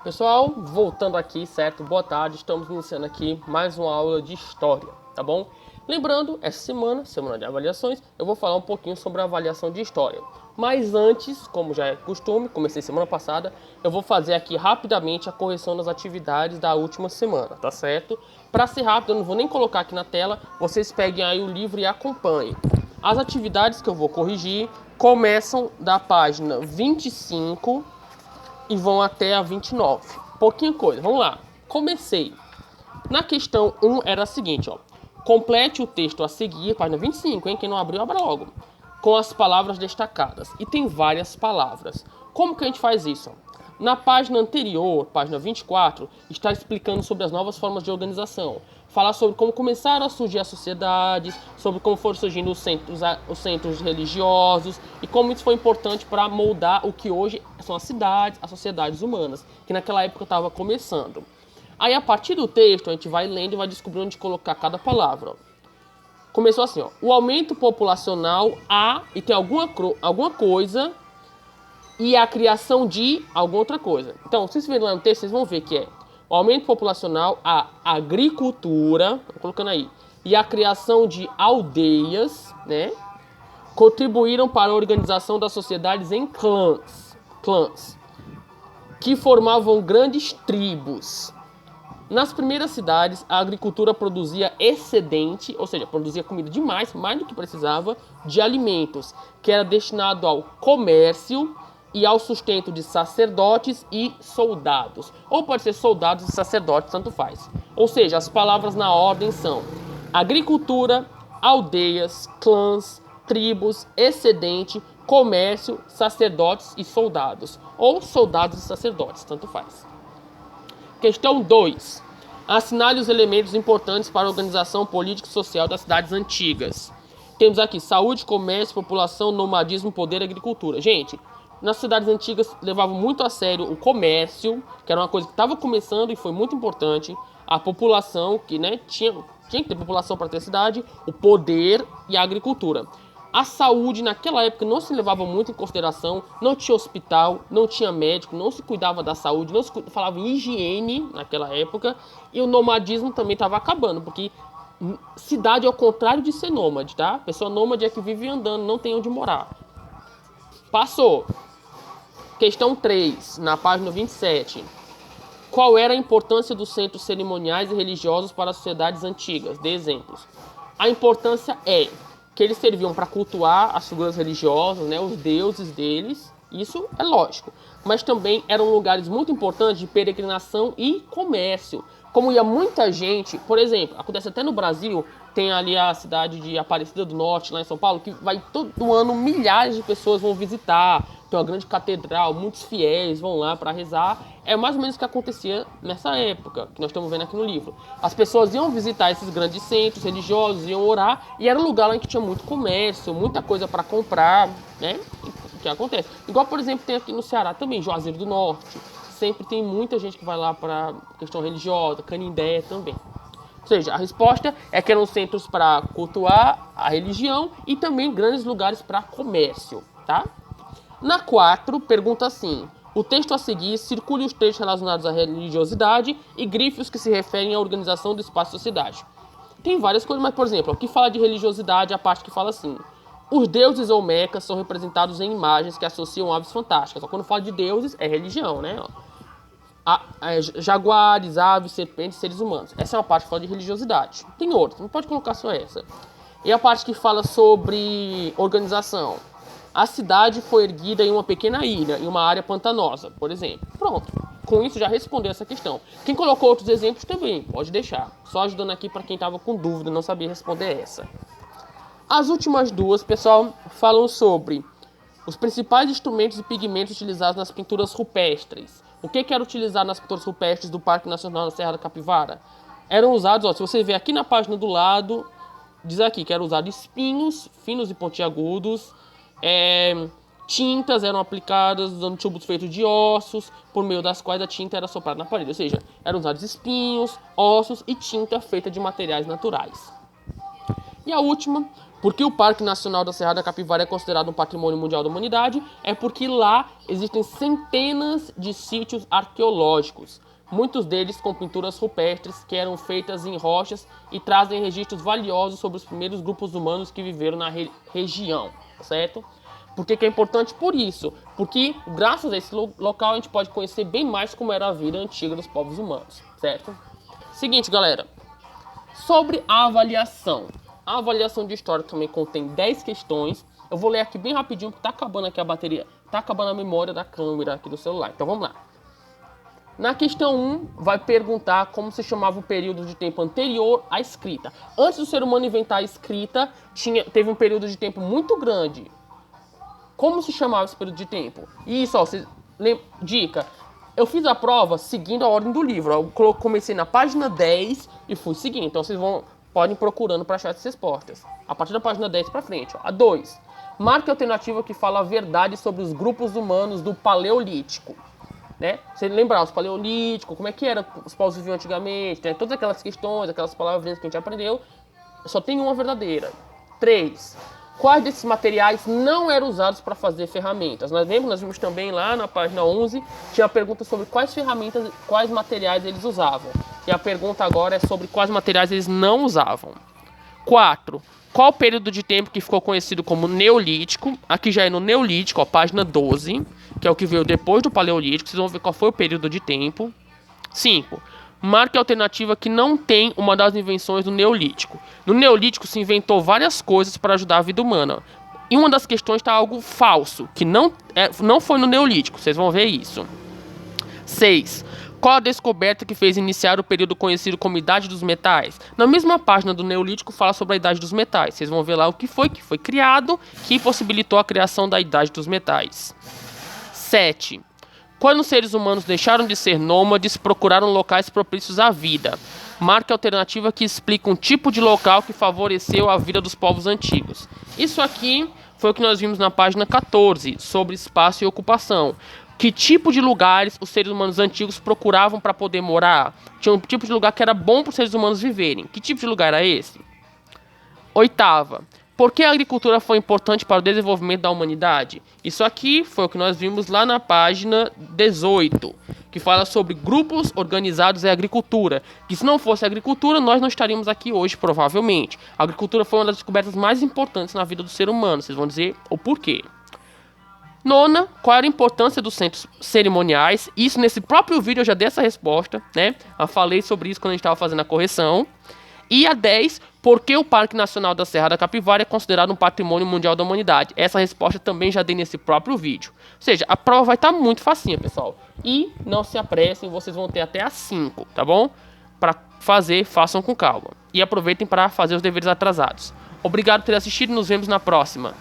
Pessoal, voltando aqui, certo? Boa tarde, estamos iniciando aqui mais uma aula de História, tá bom? Lembrando, essa semana de avaliações, eu vou falar um pouquinho sobre a avaliação de História. Mas antes, como já é costume, comecei semana passada, eu vou fazer aqui rapidamente a correção das atividades da última semana, tá certo? Para ser rápido, eu não vou nem colocar aqui na tela, vocês peguem aí o livro e acompanhem. As atividades que eu vou corrigir começam da página 25 e vão até a 29. Pouquinha coisa, vamos lá. Comecei. Na questão 1 era a seguinte, ó. Complete o texto a seguir, página 25, hein? Quem não abriu, abra logo. Com as palavras destacadas. E tem várias palavras. Como que a gente faz isso? Na página anterior, página 24, está explicando sobre as novas formas de organização. Fala sobre como começaram a surgir as sociedades, sobre como foram surgindo os centros religiosos e como isso foi importante para moldar o que hoje são as cidades, as sociedades humanas, que naquela época estava começando. Aí, a partir do texto, a gente vai lendo e vai descobrindo onde colocar cada palavra. Ó. Começou assim, ó. O aumento populacional e tem alguma coisa e a criação de alguma outra coisa. Então, se vocês verem lá no texto, vocês vão ver que é o aumento populacional, a agricultura, tô colocando aí, e a criação de aldeias, né, contribuíram para a organização das sociedades em clãs, que formavam grandes tribos. Nas primeiras cidades, a agricultura produzia excedente, ou seja, produzia comida demais, mais do que precisava, de alimentos, que era destinado ao comércio e ao sustento de sacerdotes e soldados. Ou pode ser soldados e sacerdotes, tanto faz. Ou seja, as palavras na ordem são agricultura, aldeias, clãs, tribos, excedente, comércio, sacerdotes e soldados. Ou soldados e sacerdotes, tanto faz. Questão 2. Assinale os elementos importantes para a organização política e social das cidades antigas. Temos aqui saúde, comércio, população, nomadismo, poder e agricultura. Gente, nas cidades antigas levavam muito a sério o comércio, que era uma coisa que estava começando e foi muito importante. A população, que tinha que ter população para ter cidade, o poder e a agricultura. A saúde naquela época não se levava muito em consideração, não tinha hospital, não tinha médico, não se cuidava da saúde, não se falava em higiene naquela época, e o nomadismo também estava acabando, porque cidade é o contrário de ser nômade, tá? Pessoa nômade é que vive andando, não tem onde morar. Passou. Questão 3, na página 27. Qual era a importância dos centros cerimoniais e religiosos para as sociedades antigas? Dê exemplos. A importância é que eles serviam para cultuar as figuras religiosas, né, os deuses deles, isso é lógico. Mas também eram lugares muito importantes de peregrinação e comércio. Como ia muita gente, por exemplo, acontece até no Brasil, tem ali a cidade de Aparecida do Norte, lá em São Paulo, que vai todo ano milhares de pessoas vão visitar, tem uma grande catedral, muitos fiéis vão lá para rezar. É mais ou menos o que acontecia nessa época, que nós estamos vendo aqui no livro. As pessoas iam visitar esses grandes centros religiosos, iam orar, e era um lugar lá em que tinha muito comércio, muita coisa para comprar, né? O que acontece? Igual, por exemplo, tem aqui no Ceará também, Juazeiro do Norte. Sempre tem muita gente que vai lá para questão religiosa, Canindé também. Ou seja, a resposta é que eram centros para cultuar a religião e também grandes lugares para comércio, tá? Na 4, pergunta assim: o texto a seguir circule os trechos relacionados à religiosidade e grife os que se referem à organização do espaço da sociedade. Tem várias coisas, mas, por exemplo, o que fala de religiosidade é a parte que fala assim: os deuses ou mecas são representados em imagens que associam aves fantásticas. Só quando fala de deuses, é religião, né? Jaguares, aves, serpentes, seres humanos. Essa é uma parte que fala de religiosidade. Tem outras, não pode colocar só essa. E a parte que fala sobre organização. A cidade foi erguida em uma pequena ilha, em uma área pantanosa, por exemplo. Pronto. Com isso já respondeu essa questão. Quem colocou outros exemplos também, pode deixar. Só ajudando aqui para quem estava com dúvida, não sabia responder essa. As últimas duas, pessoal, falam sobre os principais instrumentos e pigmentos utilizados nas pinturas rupestres. O que era utilizado nas pinturas rupestres do Parque Nacional da Serra da Capivara? Eram usados, ó, se você ver aqui na página do lado, diz aqui que eram usados espinhos finos e pontiagudos, tintas eram aplicadas usando tubos feitos de ossos, por meio das quais a tinta era soprada na parede. Ou seja, eram usados espinhos, ossos e tinta feita de materiais naturais. E a última, porque o Parque Nacional da Serra da Capivara é considerado um patrimônio mundial da humanidade, é porque lá existem centenas de sítios arqueológicos, muitos deles com pinturas rupestres que eram feitas em rochas e trazem registros valiosos sobre os primeiros grupos humanos que viveram na região, certo? Por que é importante? Por isso, porque graças a esse local a gente pode conhecer bem mais como era a vida antiga dos povos humanos, certo? Seguinte, galera, sobre a avaliação. A avaliação de história também contém 10 questões. Eu vou ler aqui bem rapidinho, porque tá acabando aqui a bateria, tá acabando a memória da câmera aqui do celular. Então vamos lá. Na questão 1, vai perguntar como se chamava o período de tempo anterior à escrita. Antes do ser humano inventar a escrita, teve um período de tempo muito grande. Como se chamava esse período de tempo? Isso, ó, dica. Eu fiz a prova seguindo a ordem do livro. Eu comecei na página 10 e fui seguindo. Então vocês podem ir procurando para achar essas respostas. A partir da página 10 para frente. Ó. A 2. Marque a alternativa que fala a verdade sobre os grupos humanos do Paleolítico. Né? Você lembrar, os Paleolíticos, como é que era os povos viviam antigamente, né? Todas aquelas questões, aquelas palavrinhas que a gente aprendeu. Só tem uma verdadeira. 3. Quais desses materiais não eram usados para fazer ferramentas? Nós vimos também lá na página 11, tinha a pergunta sobre quais ferramentas, quais materiais eles usavam. E a pergunta agora é sobre quais materiais eles não usavam. 4. Qual o período de tempo que ficou conhecido como Neolítico? Aqui já é no Neolítico, ó, página 12, que é o que veio depois do Paleolítico. Vocês vão ver qual foi o período de tempo. 5. Marque a alternativa que não tem uma das invenções do Neolítico. No Neolítico se inventou várias coisas para ajudar a vida humana. E uma das questões está algo falso, que não foi no Neolítico. Vocês vão ver isso. 6. Qual a descoberta que fez iniciar o período conhecido como Idade dos Metais? Na mesma página do Neolítico fala sobre a Idade dos Metais. Vocês vão ver lá o que foi criado, que possibilitou a criação da Idade dos Metais. 7. Quando os seres humanos deixaram de ser nômades, procuraram locais propícios à vida. Marque a alternativa que explica um tipo de local que favoreceu a vida dos povos antigos. Isso aqui foi o que nós vimos na página 14, sobre espaço e ocupação. Que tipo de lugares os seres humanos antigos procuravam para poder morar? Tinha um tipo de lugar que era bom para os seres humanos viverem. Que tipo de lugar era esse? 8ª. Por que a agricultura foi importante para o desenvolvimento da humanidade? Isso aqui foi o que nós vimos lá na página 18, que fala sobre grupos organizados em agricultura. Que se não fosse a agricultura, nós não estaríamos aqui hoje, provavelmente. A agricultura foi uma das descobertas mais importantes na vida do ser humano. Vocês vão dizer o porquê. 9ª, qual era a importância dos centros cerimoniais? Isso nesse próprio vídeo eu já dei essa resposta, né? Eu falei sobre isso quando a gente estava fazendo a correção. E a 10, por que o Parque Nacional da Serra da Capivara é considerado um patrimônio mundial da humanidade? Essa resposta também já dei nesse próprio vídeo. Ou seja, a prova vai estar muito facinha, pessoal. E não se apressem, vocês vão ter até as 5, tá bom? Para fazer, façam com calma. E aproveitem para fazer os deveres atrasados. Obrigado por ter assistido e nos vemos na próxima.